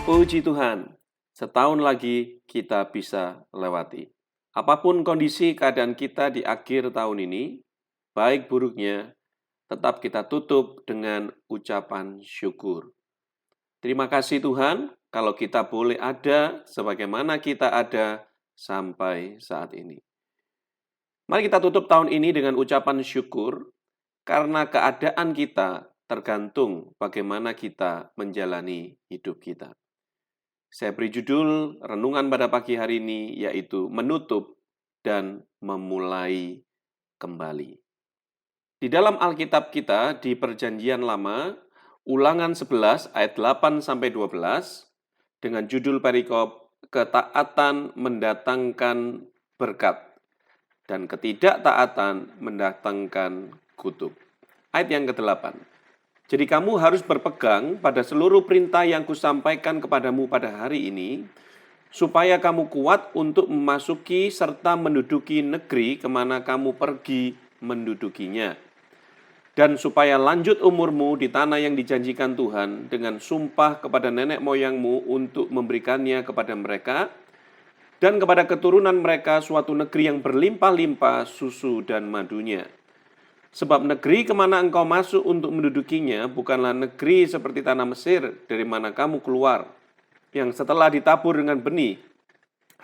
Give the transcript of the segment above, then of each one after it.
Puji Tuhan, setahun lagi kita bisa lewati. Apapun kondisi keadaan kita di akhir tahun ini, baik buruknya, tetap kita tutup dengan ucapan syukur. Terima kasih Tuhan, kalau kita boleh ada sebagaimana kita ada sampai saat ini. Mari kita tutup tahun ini dengan ucapan syukur, karena keadaan kita tergantung bagaimana kita menjalani hidup kita. Saya beri judul renungan pada pagi hari ini, yaitu menutup dan memulai kembali. Di dalam Alkitab kita, di Perjanjian Lama, Ulangan 11 ayat 8-12, dengan judul perikop, ketaatan mendatangkan berkat, dan ketidaktaatan mendatangkan kutuk. Ayat yang ke-8. Jadi kamu harus berpegang pada seluruh perintah yang kusampaikan kepadamu pada hari ini, supaya kamu kuat untuk memasuki serta menduduki negeri kemana kamu pergi mendudukinya. Dan supaya lanjut umurmu di tanah yang dijanjikan Tuhan dengan sumpah kepada nenek moyangmu untuk memberikannya kepada mereka, dan kepada keturunan mereka suatu negeri yang berlimpah-limpah susu dan madunya. Sebab negeri kemana engkau masuk untuk mendudukinya bukanlah negeri seperti tanah Mesir dari mana kamu keluar, yang setelah ditabur dengan benih,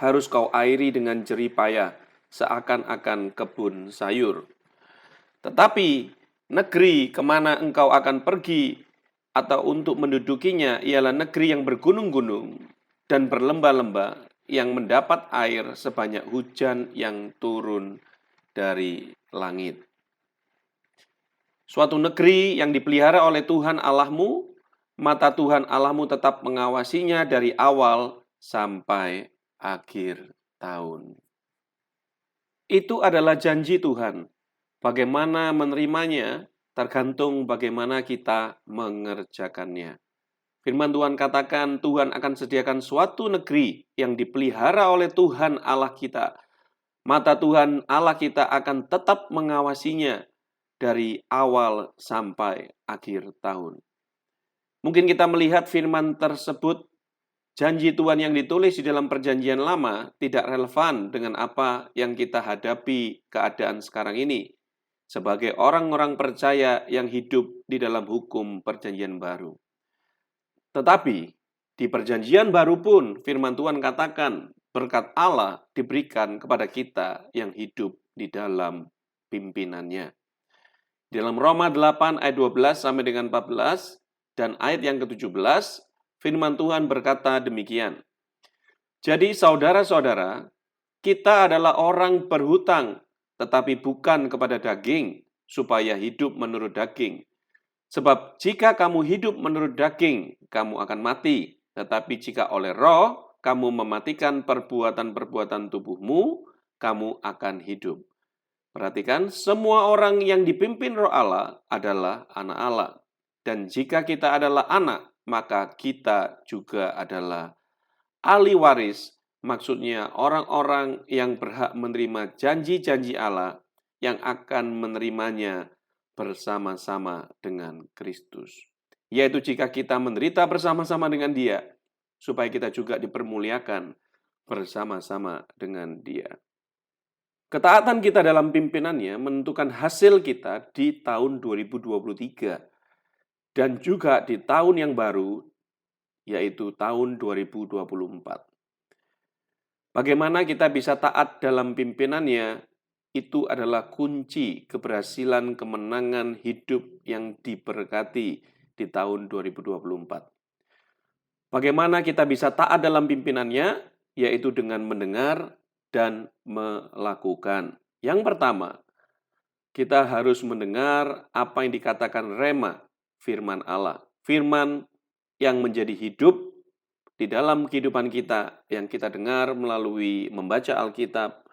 harus kau airi dengan jerih payah, seakan-akan kebun sayur. Tetapi negeri kemana engkau akan pergi atau untuk mendudukinya ialah negeri yang bergunung-gunung dan berlembah-lembah, yang mendapat air sebanyak hujan yang turun dari langit. Suatu negeri yang dipelihara oleh Tuhan Allahmu, mata Tuhan Allahmu tetap mengawasinya dari awal sampai akhir tahun. Itu adalah janji Tuhan. Bagaimana menerimanya tergantung bagaimana kita mengerjakannya. Firman Tuhan katakan Tuhan akan sediakan suatu negeri yang dipelihara oleh Tuhan Allah kita. Mata Tuhan Allah kita akan tetap mengawasinya dari awal sampai akhir tahun. Mungkin kita melihat firman tersebut, janji Tuhan yang ditulis di dalam Perjanjian Lama tidak relevan dengan apa yang kita hadapi keadaan sekarang ini sebagai orang-orang percaya yang hidup di dalam hukum Perjanjian Baru. Tetapi di Perjanjian Baru pun firman Tuhan katakan berkat Allah diberikan kepada kita yang hidup di dalam pimpinannya. Di dalam Roma 8 ayat 12 sampai dengan 14 dan ayat yang ke-17, firman Tuhan berkata demikian. Jadi saudara-saudara, kita adalah orang berhutang, tetapi bukan kepada daging, supaya hidup menurut daging. Sebab jika kamu hidup menurut daging, kamu akan mati. Tetapi jika oleh roh, kamu mematikan perbuatan-perbuatan tubuhmu, kamu akan hidup. Perhatikan, semua orang yang dipimpin Roh Allah adalah anak Allah. Dan jika kita adalah anak, maka kita juga adalah ahli waris, maksudnya orang-orang yang berhak menerima janji-janji Allah yang akan menerimanya bersama-sama dengan Kristus. Yaitu jika kita menderita bersama-sama dengan Dia, supaya kita juga dipermuliakan bersama-sama dengan Dia. Ketaatan kita dalam pimpinannya menentukan hasil kita di tahun 2023 dan juga di tahun yang baru, yaitu tahun 2024. Bagaimana kita bisa taat dalam pimpinannya, itu adalah kunci keberhasilan kemenangan hidup yang diberkati di tahun 2024. Bagaimana kita bisa taat dalam pimpinannya, yaitu dengan mendengar dan melakukan. Yang pertama, kita harus mendengar apa yang dikatakan rema, firman Allah. Firman yang menjadi hidup di dalam kehidupan kita, yang kita dengar melalui membaca Alkitab,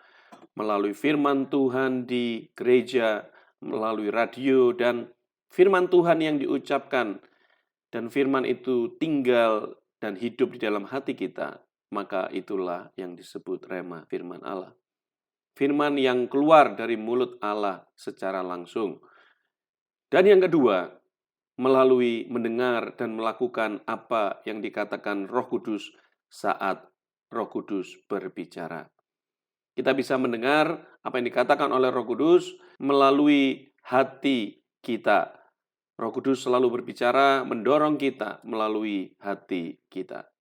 melalui firman Tuhan di gereja, melalui radio, dan firman Tuhan yang diucapkan, dan firman itu tinggal dan hidup di dalam hati kita, maka itulah yang disebut rema firman Allah. Firman yang keluar dari mulut Allah secara langsung. Dan yang kedua, melalui mendengar dan melakukan apa yang dikatakan Roh Kudus saat Roh Kudus berbicara. Kita bisa mendengar apa yang dikatakan oleh Roh Kudus melalui hati kita. Roh Kudus selalu berbicara, mendorong kita melalui hati kita.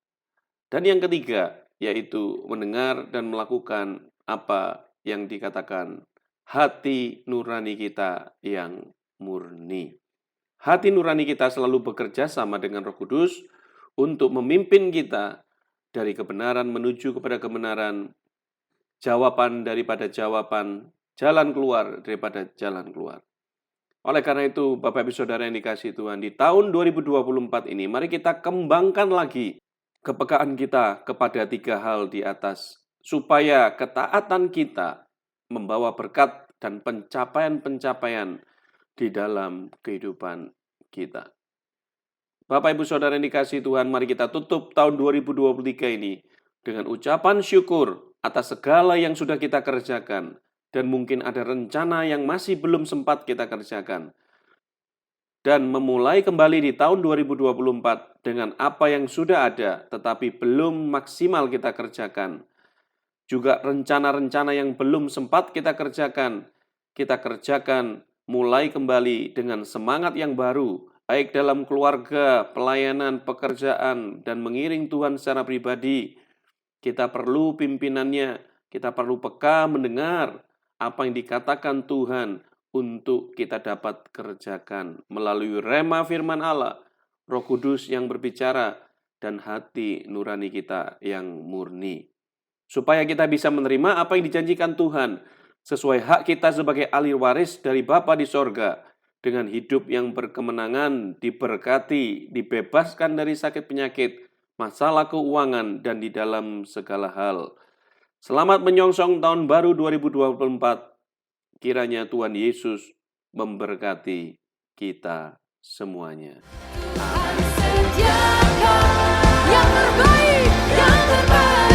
Dan yang ketiga, yaitu mendengar dan melakukan apa yang dikatakan hati nurani kita yang murni. Hati nurani kita selalu bekerja sama dengan Roh Kudus untuk memimpin kita dari kebenaran menuju kepada kebenaran, jawaban daripada jawaban, jalan keluar daripada jalan keluar. Oleh karena itu, Bapak Ibu Saudara yang dikasihi Tuhan, di tahun 2024 ini, mari kita kembangkan lagi kepekaan kita kepada 3 hal di atas, supaya ketaatan kita membawa berkat dan pencapaian-pencapaian di dalam kehidupan kita. Bapak Ibu Saudara yang dikasihi Tuhan, mari kita tutup tahun 2023 ini dengan ucapan syukur atas segala yang sudah kita kerjakan, dan mungkin ada rencana yang masih belum sempat kita kerjakan. Dan memulai kembali di tahun 2024 dengan apa yang sudah ada tetapi belum maksimal kita kerjakan. Juga rencana-rencana yang belum sempat kita kerjakan mulai kembali dengan semangat yang baru, baik dalam keluarga, pelayanan, pekerjaan, dan mengiring Tuhan secara pribadi. Kita perlu pimpinannya, kita perlu peka mendengar apa yang dikatakan Tuhan untuk kita dapat kerjakan melalui rema firman Allah, Roh Kudus yang berbicara, dan hati nurani kita yang murni. Supaya kita bisa menerima apa yang dijanjikan Tuhan, sesuai hak kita sebagai ahli waris dari Bapa di sorga, dengan hidup yang berkemenangan, diberkati, dibebaskan dari sakit penyakit, masalah keuangan, dan di dalam segala hal. Selamat menyongsong tahun baru 2024. Kiranya Tuhan Yesus memberkati kita semuanya. Tuhan sediakan yang terbaik, yang terbaik.